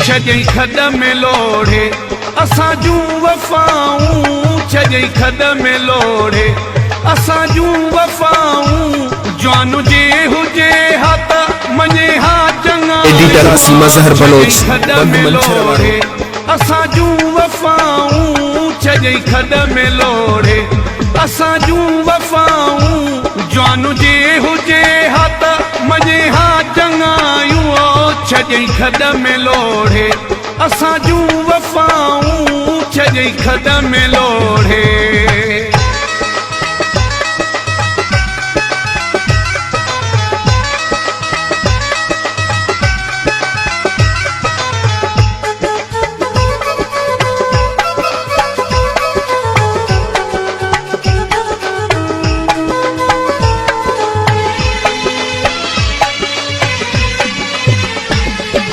छजई खॾ में लोढ़े असां जूं वफ़ाऊं छजई खॾ में लोढ़े असां जूं वफ़ाऊं जवान जे हुजे हा त मञे हा चङा एडिटर आसिम ज़हर बलोच खॾ में लोढ़े असां जूं वफ़ाऊं छजई खॾ में लोढ़े असां जूं वफ़ाऊं जवान जे हुजे हा त मञे हा चङायूं छजई खॾ में लोढ़े असां जूं वफ़ाऊं छजई खॾ में लोढ़े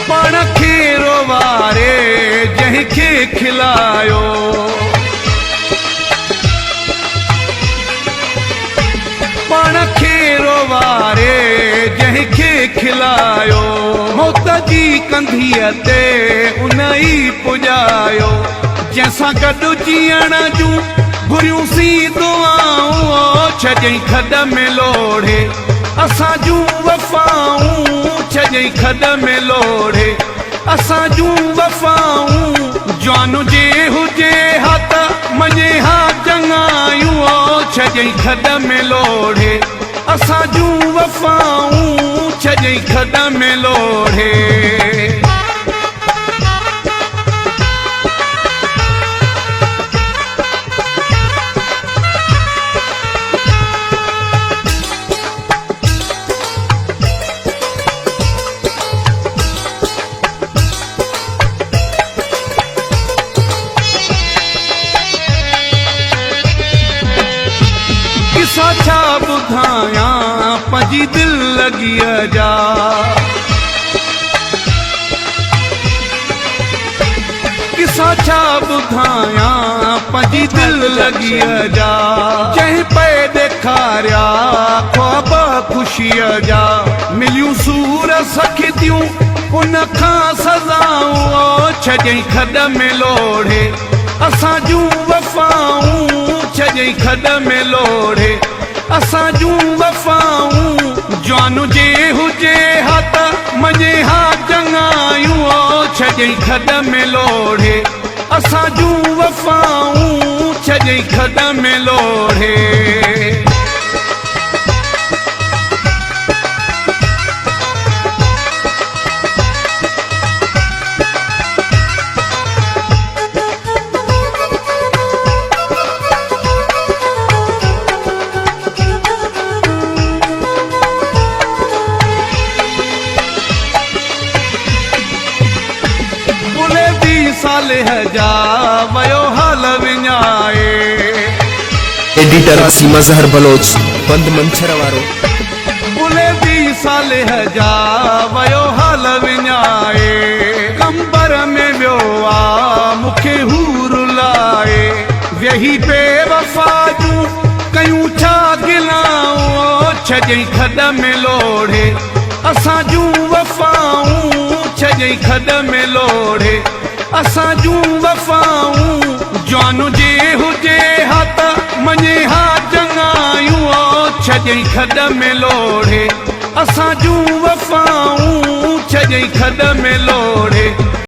पाण खे रोवारे जंहिंखे खिलायो पाण खे रोवारे जंहिंखे खिलायो मौत जी कंधीअ ते उन ई पुॼायो जंहिंसां गॾु जीअण जूं घुरियूं सी दुआऊं छजई खॾ में लोढ़े असां जूं वफ़ाऊं छजई खॾ में लोढ़े असां जूं वफ़ाऊं जवान जे हुजे हा त मञे हा चङायूं छजई खॾ में लोढ़े असां जूं वफ़ाऊं छजई खॾ में लोढ़े छा ॿुधायां पंहिंजी दिलि लॻीअ जा किसा छा ॿुधायां पंहिंजी दिलि लॻीअ जा जंहिं पे ॾेखारिया ख्वाब ख़ुशीअ जा मिलियूं सूर सखितियूं उन खां सज़ाऊं छजई खॾ में लोढ़े असां जूं वफ़ाऊं छजई खॾ में लोढ़े असां जूं वफ़ाऊं जवान जे हुजे हा त मञे हा चङायूं छजई खॾ में लोढ़े असां जूं वफ़ाऊं छजई खॾ में लोढ़े सालेह जा वयो हाल विञाए एडिटर आसिम ज़हर बलोच बंद मंछर वारो बुले दी सालेह जा वयो हाल विञाए कंबर में वियो आ मूंखे हूर लाए वेही बेवफ़ा जूं कयूं छा गिलाऊं छजई खॾ में लोढ़े असां जूं वफ़ाऊं छजई खॾ में लोढ़े असां जूं वफ़ाऊं जवान जे हुजे हा त मञे हा चङायूं छजई खॾ में लोढ़े असां जूं वफ़ाऊं छजई खॾ में लोढ़े